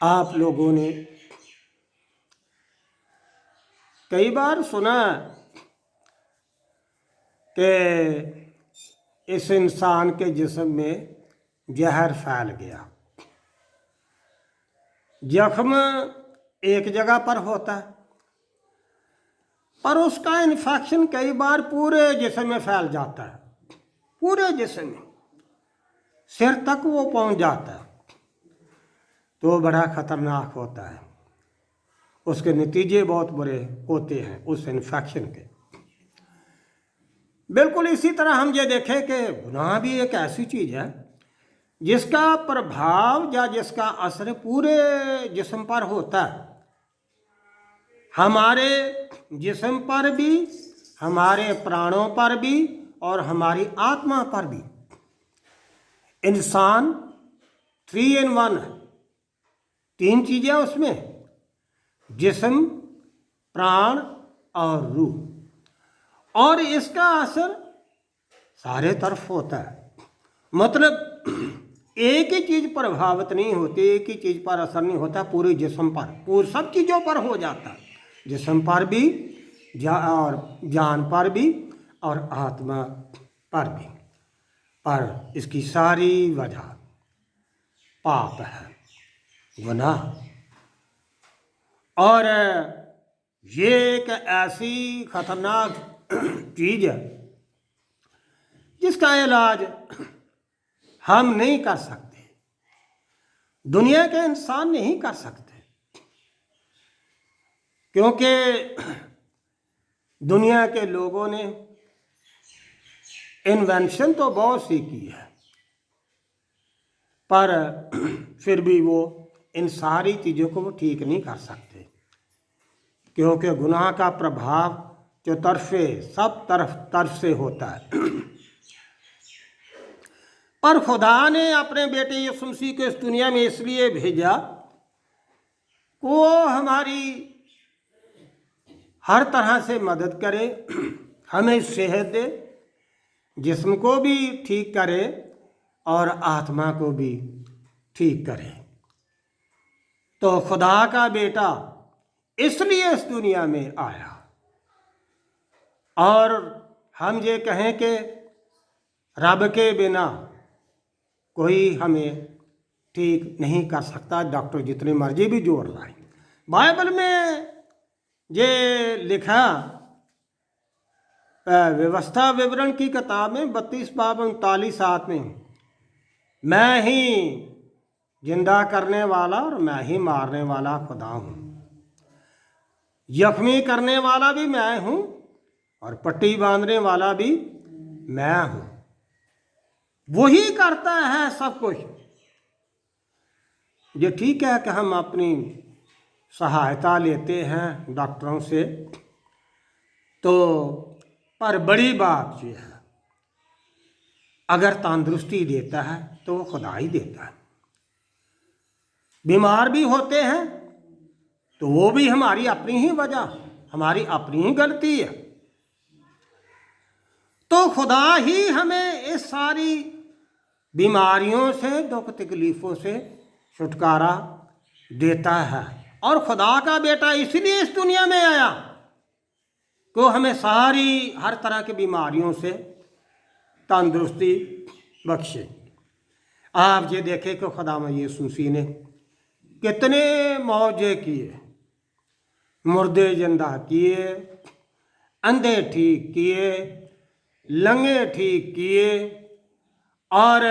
आप लोगों ने कई बार सुना कि इस इंसान के जिस्म में जहर फैल गया। जख्म एक जगह पर होता है, पर उसका इन्फेक्शन कई बार पूरे जिस्म में फैल जाता है, पूरे जिस्म में सिर तक वो पहुंच जाता है, तो बड़ा खतरनाक होता है। उसके नतीजे बहुत बुरे होते हैं उस इन्फेक्शन के। बिल्कुल इसी तरह हम ये देखें कि गुनाह भी एक ऐसी चीज़ है जिसका प्रभाव या जिसका असर पूरे जिस्म पर होता है, हमारे जिस्म पर भी, हमारे प्राणों पर भी और हमारी आत्मा पर भी। इंसान 3 in 1 है, 3 चीज़ें उसमें, जिस्म, प्राण और रूह, और इसका असर सारे तरफ होता है। मतलब एक ही चीज़ प्रभावित नहीं होती, एक ही चीज़ पर असर नहीं होता, पूरे जिस्म पर, पूरे सब चीज़ों पर हो जाता है, जिस्म पर भी और जान पर भी और आत्मा पर भी। पर इसकी सारी वजह पाप है, गुनाह। और ये एक ऐसी खतरनाक चीज़ है जिसका इलाज हम नहीं कर सकते, दुनिया के इंसान नहीं कर सकते, क्योंकि दुनिया के लोगों ने इन्वेंशन तो बहुत सी की है, पर फिर भी वो इन सारी चीज़ों को वो ठीक नहीं कर सकते, क्योंकि गुनाह का प्रभाव चौतरफे सब तरफ से होता है। पर खुदा ने अपने बेटे यीशु मसीह को इस दुनिया में इसलिए भेजा कि वो हमारी हर तरह से मदद करे, हमें सेहत दे, जिस्म को भी ठीक करे और आत्मा को भी ठीक करे। तो खुदा का बेटा इसलिए इस दुनिया में आया। और हम ये कहें कि रब के बिना कोई हमें ठीक नहीं कर सकता, डॉक्टर जितने मर्जी भी जोर लाए। बाइबल में ये लिखा, व्यवस्था विवरण की किताब में 32 बाब 39 आयत में, मैं ही जिंदा करने वाला और मैं ही मारने वाला खुदा हूँ, जख्मी करने वाला भी मैं हूँ और पट्टी बांधने वाला भी मैं हूँ। वही करता है सब कुछ। ये ठीक है कि हम अपनी सहायता लेते हैं डॉक्टरों से, तो पर बड़ी बात ये है, अगर तंदुरुस्ती देता है तो वो खुदा ही देता है। बीमार भी होते हैं तो वो भी हमारी अपनी ही वजह, हमारी अपनी ही गलती है। तो खुदा ही हमें इस सारी बीमारियों से, दुख तकलीफ़ों से छुटकारा देता है। और खुदा का बेटा इसलिए इस दुनिया में आया कि वो हमें सारी हर तरह की बीमारियों से तंदुरुस्ती बख्शे। आप ये देखें कि खुदा यीशु मसीह ने कितने मौजे किए, मुर्दे जिंदा किए, अंधे ठीक किए, लंगे ठीक किए, और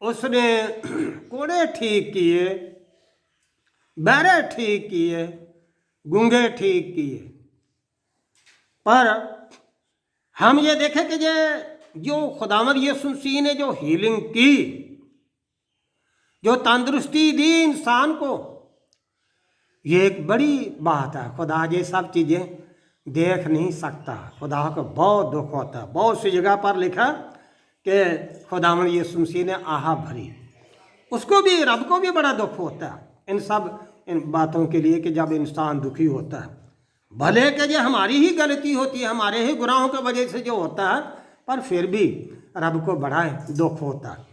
उसने कोड़े ठीक किए, बहरे ठीक किए, गूंगे ठीक किए। पर हम ये देखें कि ये जो खुदावंद यीशु मसीह ने जो हीलिंग की, जो तंदुरुस्ती दी इंसान को, ये एक बड़ी बात है। खुदा ये सब चीज़ें देख नहीं सकता, खुदा को बहुत दुख होता है। बहुत सी जगह पर लिखा कि खुदावंद यीशु मसीह ने आह भरी, उसको भी, रब को भी बड़ा दुख होता है इन बातों के लिए कि जब इंसान दुखी होता है, भले कि ये हमारी ही गलती होती है, हमारे ही गुनाहों की वजह से जो होता है, पर फिर भी रब को बड़ा दुख होता है।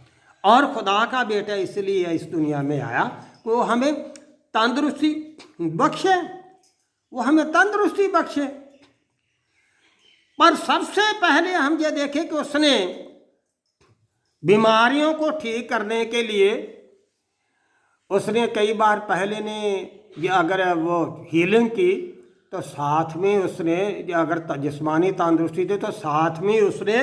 और खुदा का बेटा इसलिए इस दुनिया में आया वो हमें तंदुरुस्ती बख्शे, वो हमें तंदुरुस्ती बख्शे। पर सबसे पहले हम ये देखें कि उसने बीमारियों को ठीक करने के लिए उसने कई बार पहले ने अगर वो हीलिंग की तो साथ में उसने अगर जिस्मानी तंदुरुस्ती थी तो साथ में उसने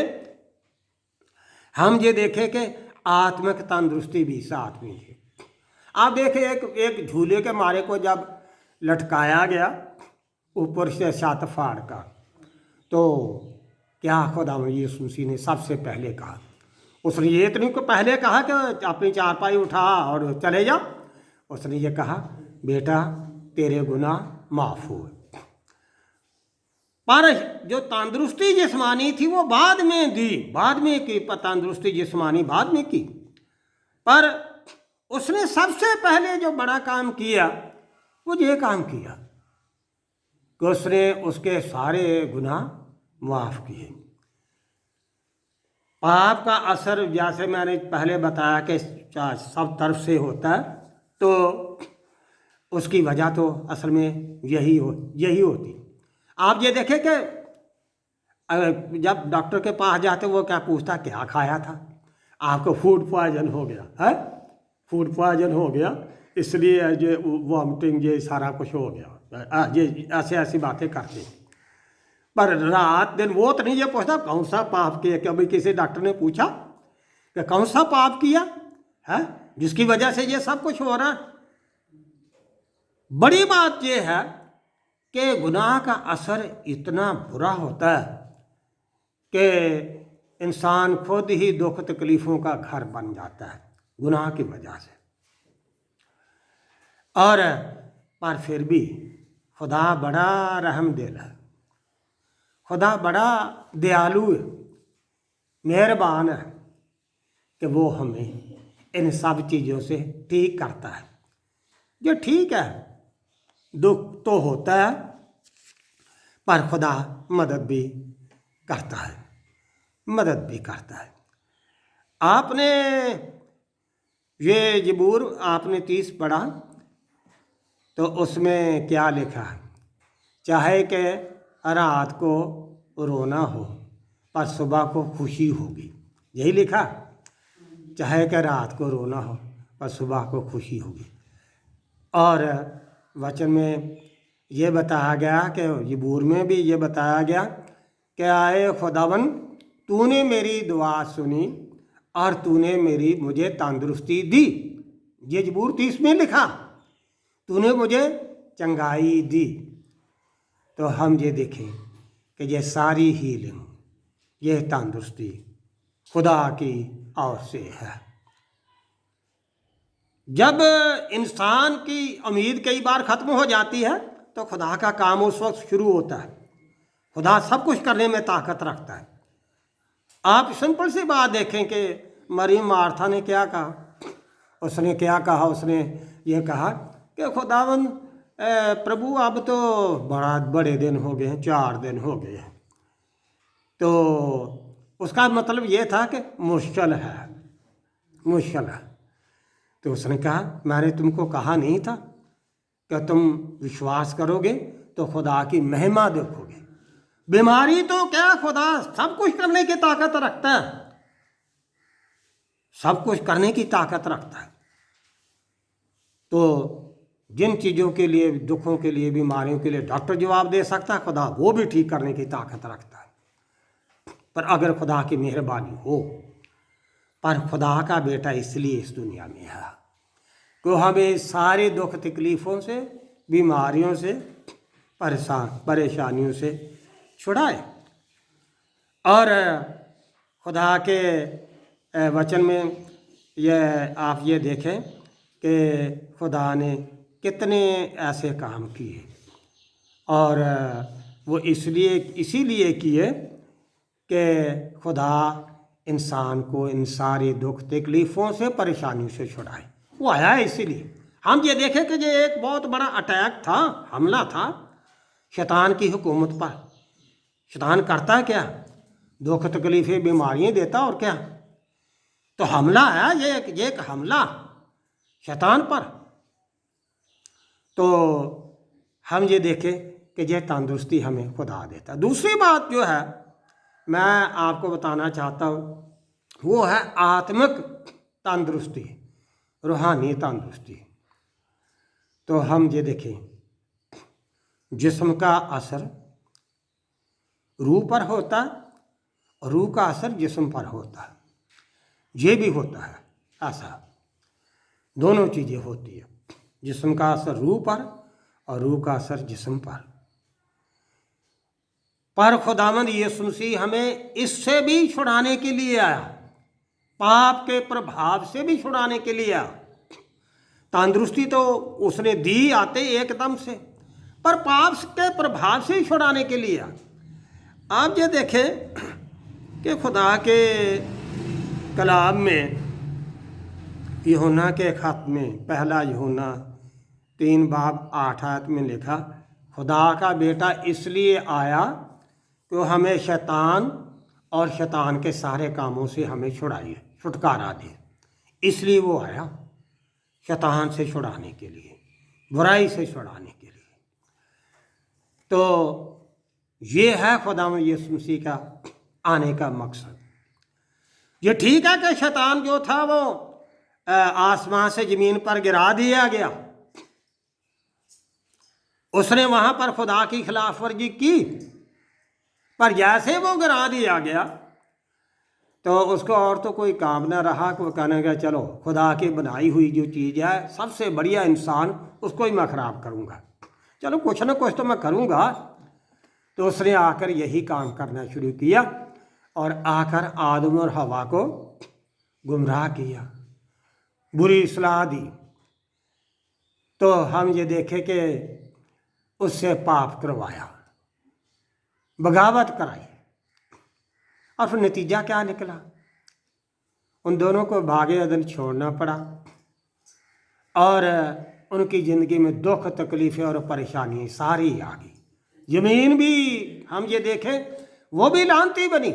हम ये देखें कि आत्मिक तंदुरुस्ती भी साथ में थी। आप देखें एक झूले के मारे को जब लटकाया गया ऊपर से छत फाड़ का, तो क्या खुदा यीशु मसीह ने सबसे पहले कहा? उसने ये तो नहीं को पहले कहा कि अपनी चारपाई उठा और चले जा। उसने ये कहा, बेटा तेरे गुनाह माफ़ हुए। पर जो तंदुरुस्ती जिस्मानी थी वो बाद में दी, बाद में की तंदुरुस्ती जिस्मानी बाद में की। पर उसने सबसे पहले जो बड़ा काम किया वो ये काम किया कि उसने उसके सारे गुनाह माफ़ किए। पाप का असर जैसे मैंने पहले बताया कि सब तरफ से होता है, तो उसकी वजह तो असल में यही होती। आप ये देखें कि जब डॉक्टर के पास जाते वो क्या पूछता, क्या खाया था? आपको फूड पॉइजन हो गया है, फूड पॉइजन हो गया, इसलिए ये वॉमिटिंग ये सारा कुछ हो गया, ये ऐसी बातें करते। पर रात दिन वो तो नहीं ये पूछता कौन सा पाप किया। कभी किसी डॉक्टर ने पूछा कि कौन सा पाप किया है जिसकी वजह से ये सब कुछ हो रहा है? बड़ी बात ये है कि गुनाह का असर इतना बुरा होता है कि इंसान खुद ही दुख तकलीफ़ों का घर बन जाता है गुनाह की वजह से। और पर फिर भी खुदा बड़ा रहमदिल है, खुदा बड़ा दयालु है, मेहरबान है कि वो हमें इन सब चीज़ों से ठीक करता है। जो ठीक है, दुख तो होता है पर खुदा मदद भी करता है, मदद भी करता है। आपने ये ज़बूर आपने 30 पढ़ा तो उसमें क्या लिखा है? चाहे कि रात को रोना हो पर सुबह को खुशी होगी, यही लिखा। चाहे कि रात को रोना हो पर सुबह को खुशी होगी। और वचन में ये बताया गया कि ज़बूर में भी ये बताया गया कि आए खुदावन तूने मेरी दुआ सुनी और तूने मुझे तंदुरुस्ती दी। ये ज़बूर 30 में लिखा, तूने मुझे चंगाई दी। तो हम ये देखें कि ये सारी हीलिंग, ये तंदुरुस्ती खुदा की ओर से है। जब इंसान की उम्मीद कई बार ख़त्म हो जाती है तो खुदा का काम उस वक्त शुरू होता है। खुदा सब कुछ करने में ताकत रखता है। आप सिंपल सी बात देखें कि मरियम मार्था ने क्या कहा? उसने क्या कहा? उसने ये कहा कि खुदावन प्रभु अब तो बड़े दिन हो गए हैं, 4 दिन हो गए हैं। तो उसका मतलब ये था कि मुश्किल है, मुश्किल है। तो उसने कहा मैंने तुमको कहा नहीं था कि तुम विश्वास करोगे तो खुदा की महिमा देखोगे। बीमारी तो क्या, खुदा सब कुछ करने की ताकत रखता है, सब कुछ करने की ताकत रखता है। तो जिन चीज़ों के लिए, दुखों के लिए, बीमारियों के लिए डॉक्टर जवाब दे सकता है, खुदा वो भी ठीक करने की ताकत रखता है। पर अगर खुदा की मेहरबानी हो, पर खुदा का बेटा इसलिए इस दुनिया में है कि हमें सारे दुख तकलीफ़ों से, बीमारियों से, परेशानियों से छुड़ाए। और खुदा के वचन में आप ये देखें कि खुदा ने कितने ऐसे काम किए और वो इसीलिए किए कि खुदा इंसान को इन सारी दुख तकलीफ़ों से, परेशानियों से छुड़ाए। वो आया है इसीलिए। हम ये देखें कि ये एक बहुत बड़ा अटैक था, हमला था शैतान की हुकूमत पर। शैतान करता है क्या? दुख तकलीफ़ें, बीमारियाँ देता और क्या। तो हमला है ये एक हमला शैतान पर। तो हम ये देखें कि यह तंदुरुस्ती हमें खुदा देता है। दूसरी बात जो है मैं आपको बताना चाहता हूँ वो है आत्मिक तंदुरुस्ती, रूहानी तंदुरुस्ती। तो हम ये देखें, जिस्म का असर रूह पर होता है और रूह का असर जिस्म पर होता है, ये भी होता है ऐसा, दोनों चीज़ें होती है, जिस्म का असर रूह पर और रूह का असर जिस्म पर खुदावंद यीशु मसीह हमें इससे भी छुड़ाने के लिए आया, पाप के प्रभाव से भी छुड़ाने के लिए आया। तंदुरुस्ती तो उसने दी आते एकदम से, पर पाप के प्रभाव से ही छुड़ाने के लिए आया। आप ये देखें कि खुदा के कलाम में यूहन्ना के खत में पहला यूहन्ना 3:8 में लिखा, खुदा का बेटा इसलिए आया कि वो हमें शैतान और शैतान के सारे कामों से हमें छुटकारा दे। इसलिए वो आया, शैतान से छुड़ाने के लिए, बुराई से छुड़ाने के लिए। तो ये है खुदावंद यीशु मसीह का आने का मकसद। ये ठीक है कि शैतान जो था वो आसमान से ज़मीन पर गिरा दिया गया, उसने वहाँ पर खुदा की खिलाफ वर्जी की, पर जैसे वो गिरा दिया गया तो उसको और तो कोई काम ना रहा कि वो कहने का चलो खुदा की बनाई हुई जो चीज़ है, सबसे बढ़िया इंसान, उसको ही मैं ख़राब करूँगा, चलो कुछ ना कुछ तो मैं करूँगा। तो उसने आकर यही काम करना शुरू किया और आकर आदम और हवा को गुमराह किया, बुरी सलाह दी। तो हम ये देखें कि उससे पाप करवाया, बगावत कराई, और फिर नतीजा क्या निकला? उन दोनों को भागे अदन छोड़ना पड़ा और उनकी ज़िंदगी में दुख तकलीफ़ें और परेशानियाँ सारी आ गई। ज़मीन भी हम ये देखें वो भी लानती बनी,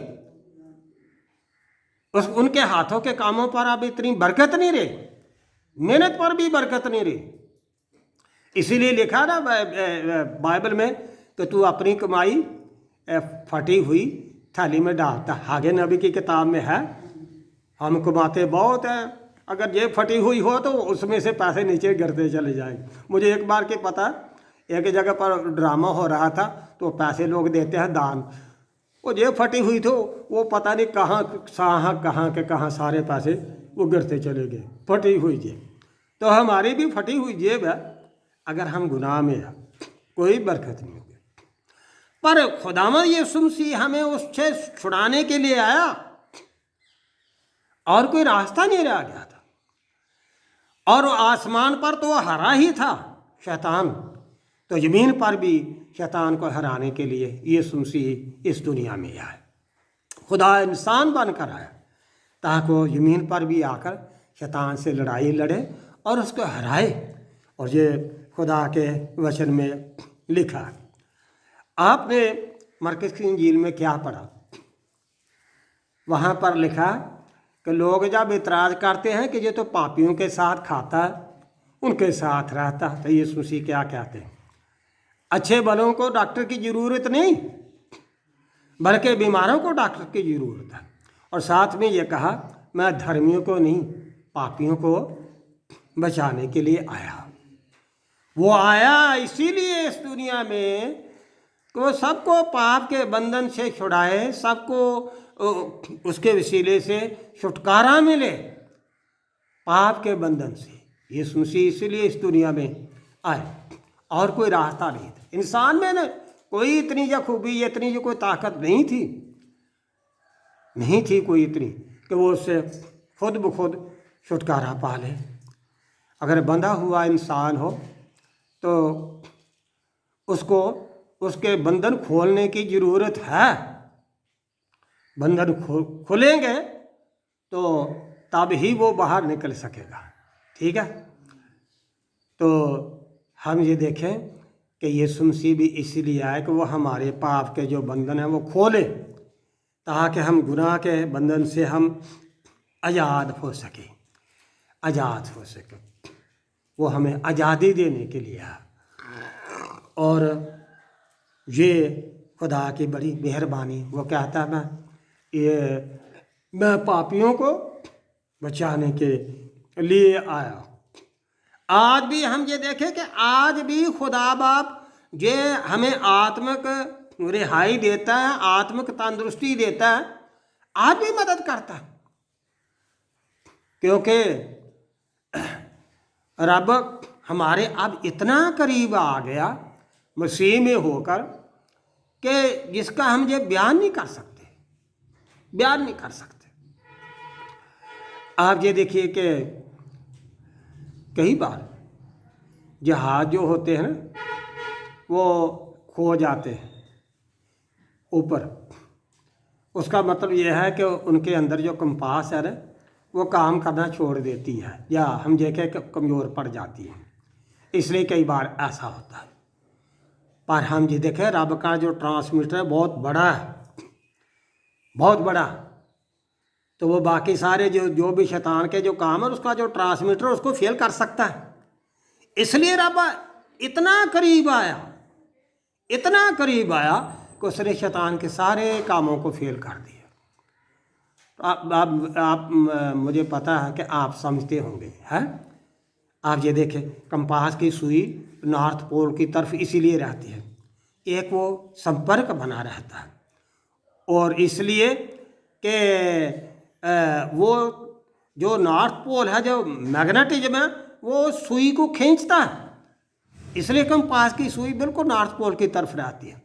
उनके हाथों के कामों पर अब इतनी बरकत नहीं रही, मेहनत पर भी बरकत नहीं रही। इसीलिए लिखा ना बाइबल में कि तू अपनी कमाई फटी हुई थाली में डालता। हागे नबी की किताब में है, हम कमाते बहुत हैं, अगर ये फटी हुई हो तो उसमें से पैसे नीचे गिरते चले जाएंगे। मुझे एक बार के पता, एक जगह पर ड्रामा हो रहा था तो पैसे लोग देते हैं दान, वो ये फटी हुई तो वो पता नहीं कहाँ सारे पैसे वो गिरते चले गए, फटी हुई जेब। तो हमारी भी फटी हुई जेब है, अगर हम गुनाह में है कोई बरकत नहीं होगी। पर खुदावंद यीशु मसीह हमें उससे छुड़ाने के लिए आया और कोई रास्ता नहीं रह गया था। और आसमान पर तो हरा ही था शैतान, तो ज़मीन पर भी शैतान को हराने के लिए यीशु मसीह इस दुनिया में आए, खुदा इंसान बनकर आया ताकि वो ज़मीन पर भी आकर शैतान से लड़ाई लड़े और उसको हराए। और ये खुदा के वचन में लिखा। आपने मरकज़ की इंजील में क्या पढ़ा? वहाँ पर लिखा कि लोग जब इतराज़ करते हैं कि ये तो पापियों के साथ खाता है, उनके साथ रहता है, तो यीशु मसीह क्या कहते हैं? अच्छे भलों को डॉक्टर की ज़रूरत नहीं, बल्कि बीमारों को डॉक्टर की ज़रूरत है। और साथ में ये कहा, मैं धर्मियों को नहीं पापियों को बचाने के लिए आया। वो आया इसीलिए इस दुनिया में कि वो सबको पाप के बंधन से छुड़ाए, सबको उसके वसीले से छुटकारा मिले पाप के बंधन से। यीशु मसीह इसीलिए इस दुनिया में आए, और कोई रास्ता नहीं था। इंसान में न कोई इतनी जो खूबी, इतनी जो कोई ताकत नहीं थी कोई इतनी कि वो उससे खुद ब खुद छुटकारा पा ले। अगर बंधा हुआ इंसान हो तो उसको उसके बंधन खोलने की ज़रूरत है। बंधन खुलेंगे तो तब ही वो बाहर निकल सकेगा, ठीक है। तो हम ये देखें कि यीशु मसीह भी इसीलिए आए कि वो हमारे पाप के जो बंधन हैं वो खोले, ताकि हम गुनाह के बंधन से हम आज़ाद हो सके। वो हमें आज़ादी देने के लिए है। और ये खुदा की बड़ी मेहरबानी, वो कहता है मैं पापियों को बचाने के लिए आया। आज भी हम ये देखें कि आज भी खुदा बाप ये हमें आत्मिक रिहाई देता है, आत्मिक तंदुरुस्ती देता है, आज भी मदद करता है। क्योंकि रब हमारे अब इतना करीब आ गया मसीह में होकर कि जिसका हम ये बयान नहीं कर सकते, बयान नहीं कर सकते। आप ये देखिए कि कई बार जहाज जो होते हैं ना, वो खो जाते हैं ऊपर। उसका मतलब यह है कि उनके अंदर जो कंपास है ना, वो काम करना छोड़ देती है, या हम देखें कि कमज़ोर पड़ जाती है। इसलिए कई बार ऐसा होता है। पर हम ये देखें रब का जो ट्रांसमीटर है बहुत बड़ा है, बहुत बड़ा। तो वो बाकी सारे जो भी शैतान के जो काम है, उसका जो ट्रांसमीटर उसको फेल कर सकता है। इसलिए रब इतना करीब आया, इतना करीब आया कि उसने शैतान के सारे कामों को फेल कर दिया। आप मुझे पता है कि आप समझते होंगे, हैं? आप ये देखें कंपास की सुई नॉर्थ पोल की तरफ इसीलिए रहती है, एक वो संपर्क बना रहता है, और इसलिए कि वो जो नॉर्थ पोल है, जो मैग्नेटिज्म है, वो सुई को खींचता है। इसलिए कंपास की सुई बिल्कुल नॉर्थ पोल की तरफ रहती है।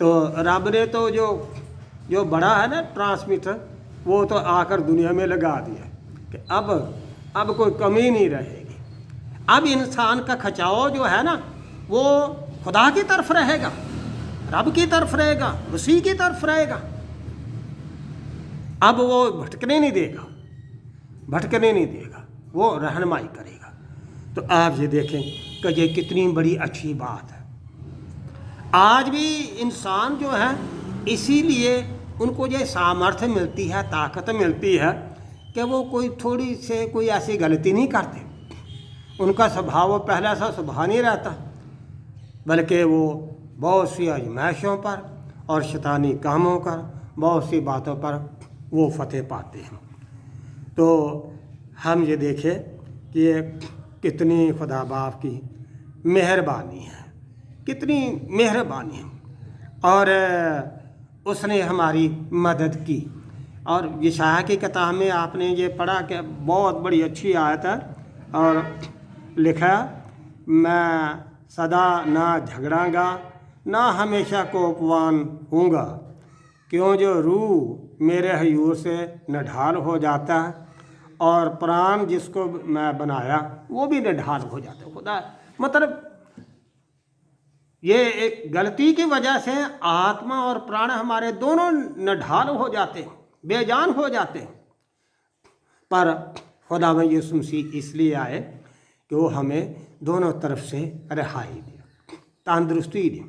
तो रब ने तो जो बड़ा है ना ट्रांसमीटर, वो तो आकर दुनिया में लगा दिया कि अब कोई कमी नहीं रहेगी। अब इंसान का खिंचाव जो है ना, वो खुदा की तरफ रहेगा, रब की तरफ रहेगा, मसीह की तरफ रहेगा। अब वो भटकने नहीं देगा, भटकने नहीं देगा, वो रहनुमाई करेगा। तो आप ये देखें कि ये कितनी बड़ी अच्छी बात है। आज भी इंसान जो है, इसीलिए उनको ये सामर्थ्य मिलती है, ताकत मिलती है कि वो कोई थोड़ी से कोई ऐसी गलती नहीं करते। उनका स्वभाव वो पहला सा स्वभाव नहीं रहता, बल्कि वो बहुत सी आजमाइशों पर और शैतानी कामों पर, बहुत सी बातों पर वो फतेह पाते हैं। तो हम ये देखें कि ये कितनी खुदा बाप की मेहरबानी है, कितनी मेहरबानी है। और उसने हमारी मदद की। और यशायाह की किताब में आपने ये पढ़ा कि बहुत बड़ी अच्छी आयत है, और लिखा मैं सदा ना झगड़ांगा ना हमेशा कोपवान हूँगा, क्यों जो रूह मेरे हयूर से निढाल हो जाता है और प्राण जिसको मैं बनाया वो भी निढाल हो जाता है। खुदा मतलब ये एक गलती की वजह से आत्मा और प्राण हमारे दोनों निढाल हो जाते हैं, बेजान हो जाते हैं। पर खुदा में यीशु मसीह इसलिए आए कि वो हमें दोनों तरफ से रिहाई दे, तंदुरुस्ती दे,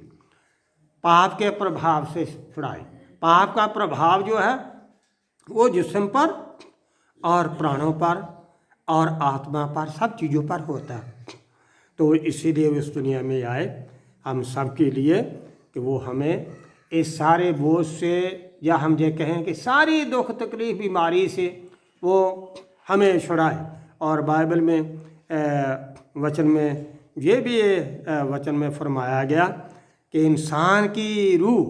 पाप के प्रभाव से छुड़ाए। पाप का प्रभाव जो है वो जिस्म पर और प्राणों पर और आत्मा पर, सब चीज़ों पर होता है। तो इसीलिए वो इस दुनिया में आए हम सब के लिए, कि वो हमें इस सारे बोझ से, या हम ये कहें कि सारी दुख तकलीफ बीमारी से वो हमें छुड़ाए। और बाइबल में वचन में ये भी वचन में फरमाया गया कि इंसान की रूह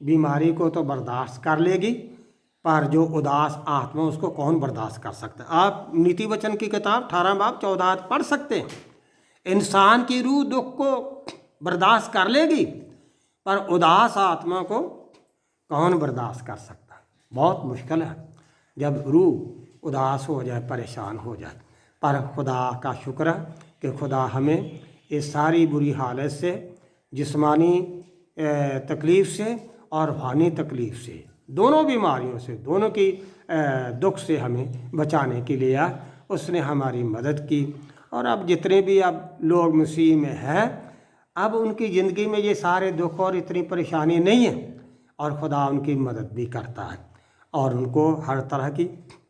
बीमारी को तो बर्दाश्त कर लेगी, पर जो उदास आत्मा उसको कौन बर्दाश्त कर सकता है। आप नीति वचन की किताब 18 बाब 14 पढ़ सकते हैं। इंसान की रूह दुख को बर्दाश्त कर लेगी, पर उदास आत्मा को कौन बर्दाश्त कर सकता है। बहुत मुश्किल है जब रूह उदास हो जाए, परेशान हो जाए। पर खुदा का शुक्र है कि खुदा हमें इस सारी बुरी हालत से, जिस्मानी तकलीफ़ से और रूहानी तकलीफ़ से, दोनों बीमारियों से, दोनों की दुख से हमें बचाने के लिए उसने हमारी मदद की। और अब जितने भी अब लोग मसीह में हैं, अब उनकी ज़िंदगी में ये सारे दुख और इतनी परेशानी नहीं है, और खुदा उनकी मदद भी करता है और उनको हर तरह की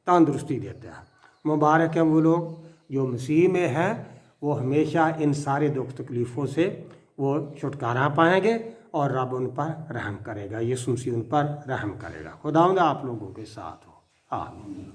तंदुरुस्ती देता है। मुबारक है वो लोग जो मसीह में है वो हमेशा इन सारे दुख तकलीफ़ों से वो छुटकारा पाएंगे और रब उन पर रहम करेगा, यीशु मसीह उन पर रहम करेगा। खुदावंद आप लोगों के साथ हो। आमीन।